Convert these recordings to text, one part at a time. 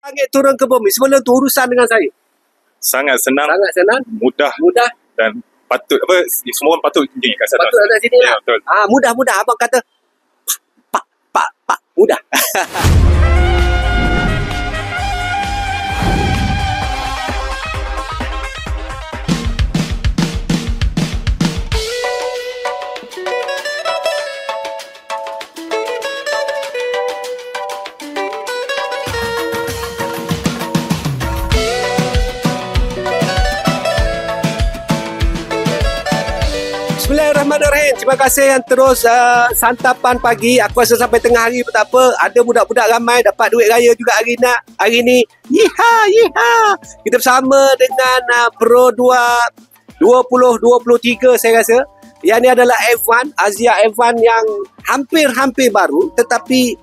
Langit turun ke bumi sebelum tu urusan dengan saya. Sangat senang, mudah dan patut semua orang patut tinggi kat sana. Patut atas sini lah. Betul. Mudah abang kata pak mudah. Bismillahirrahmanirrahim. Terima kasih yang terus santapan pagi. Aku rasa sampai tengah hari pun tak apa. Ada budak-budak ramai dapat duit raya juga hari ni. Yiha. Kita bersama dengan Pro 2023 saya rasa. Yang ni adalah F1, Asia F1 yang hampir baru tetapi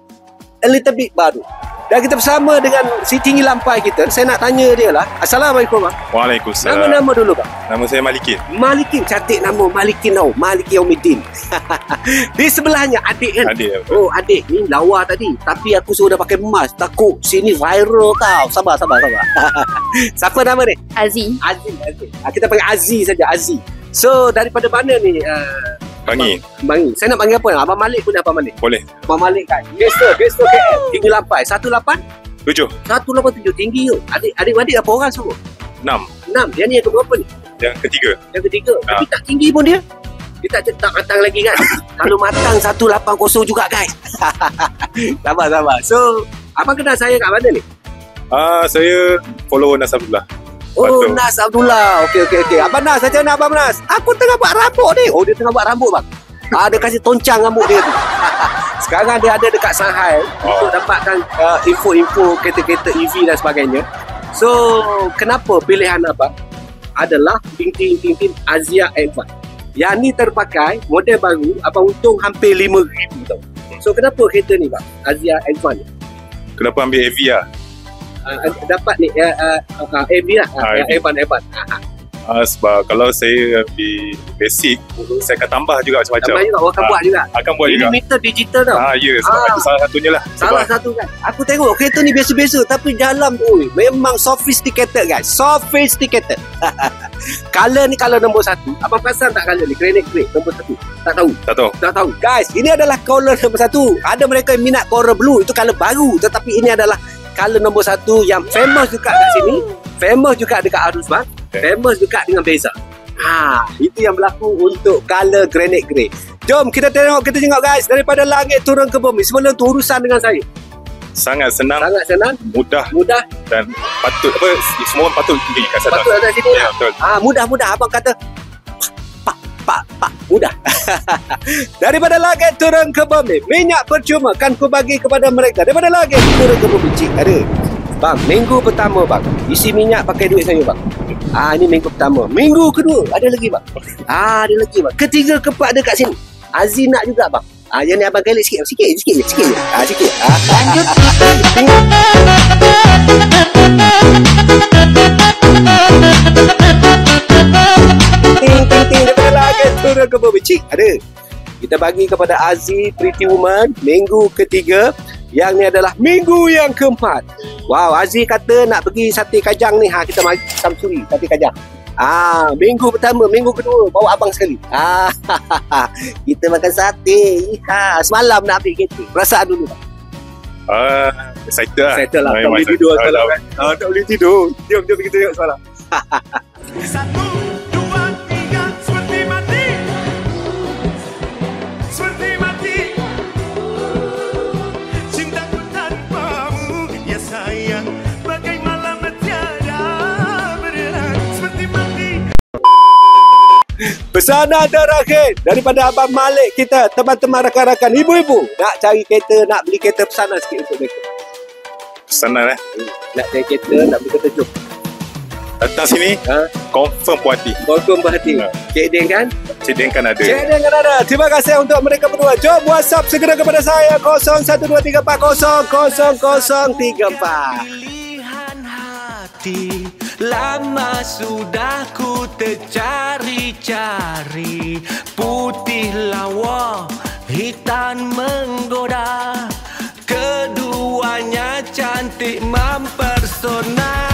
a little bit baru. Dan kita bersama dengan si tinggi lampai kita. Saya nak tanya dia lah. Assalamualaikum bang. Waalaikumsalam. Nama dulu bang. Nama saya Malikin. Malikin, cantik nama Malikin tau. Maliki Yaumiddin. Di sebelahnya adik kan? Adik. Oh adik ni lawa tadi. Tapi aku suruh dia pakai emas. Takut sini viral tau. Sabar. Siapa nama ni? Aziz. Kita panggil Aziz saja. Aziz. So daripada mana ni? Bangi. Saya nak panggil apa? Abang Malik pun Abang Malik. Boleh. Abang Malik kan. Gestor KL. Tinggi lampai. 187 tinggi tu. Adik-adik apa orang semua? 6. Dia ni yang berapa ni? Yang ketiga. Tapi tak tinggi pun dia. Dia tak matang lagi kan. Kalau matang 180 juga guys. Sabar. So abang kenal saya kat mana ni? Saya follower Nas Abdullah. Oh, Nas Abdullah. Okey. Abang Nas, saya nak Abang Nas. Aku tengah buat rambut ni. Oh, dia tengah buat rambut bang. Dia kasih toncang rambut dia tu. Sekarang dia ada dekat Shanghai untuk dapatkan info-info kereta-kereta EV dan sebagainya. So, kenapa pilihan abang adalah Tintin Asia F1? Yang ni terpakai, model baru, abang untung hampir 5,000 tau. So, kenapa kereta ni bang? Asia F1 ni? Kenapa ambil AV lah? Dapat ni AV lah. F1. Sebab kalau saya ambil basic, saya akan tambah juga macam-macam. Tambah juga, akan buat juga. Akan buat juga. Ini meter digital tau. Ya, sebab itu salah satunya lah. Salah satu kan. Aku tengok kereta ni biasa-biasa tapi dalam tu memang sophisticated guys. Sophisticated. Color ni color nombor 1. Abang perasan tak color ni? Granite grey nombor 1. Tak tahu. Guys, ini adalah color nombor 1. Ada mereka yang minat color blue. Itu color baru. Tetapi ini adalah color nombor 1 yang famous juga kat sini. Famous juga dekat Arusman. Famous juga dengan Beza. Itu yang berlaku untuk color granite grey. Jom kita tengok guys. Daripada langit turun ke bumi. Sebelum tu urusan dengan saya. Sangat senang, mudah dan patut semua orang patut tinggi kat sana. Patut atas sini lah. Betul. Mudah abang kata pak mudah. Daripada langit turun ke bumi. Minyak percuma kan ku bagi kepada mereka. Daripada langit turun ke bumi. Cik ada. Bang, minggu pertama bang, isi minyak pakai duit saya bang. Ini minggu pertama. Minggu kedua ada lagi bang. Ada lagi bang. Ketiga, keempat ada kat sini. Aziz nak juga bang. Yang ni abang galak sikit je. Sikit. Lanjut. Ting daripada langit turun ke bumi. Cik ada. Kita bagi kepada Aziz Pretty Woman minggu ketiga. Yang ni adalah minggu yang keempat. Wow, Aziz kata nak pergi sate kajang ni. Kita mari samsuri sate kajang. Minggu pertama, minggu kedua bawa abang sekali. Kita makan sate. Semalam nak ambil kereta. Perasaan dulu tak? Excited lah. Tak boleh tidur semalam kan? Tak boleh tidur. Jom kita tengok semalam. 1, 2, 3, seperti mati. Cintaku tanpamu, ya sayang, bagai malam tiada berenang. Seperti mati. Pesanan terakhir daripada Abang Malik kita, teman-teman rakan-rakan, ibu-ibu nak cari kereta, nak beli kereta, pesanan sikit untuk mereka. Pesanan Nak cari kereta, nak beli kereta, jom. Datang sini, confirm puas hati. Confirm berhati. Cik Den kan? Cik Den kan ada. Terima kasih untuk mereka berdua. Jom WhatsApp segera kepada saya 0123400034. Pilihan hati lama sudah ku tercari-cari. Putih lawa, hitam menggoda. Keduanya cantik. cantik mempersona.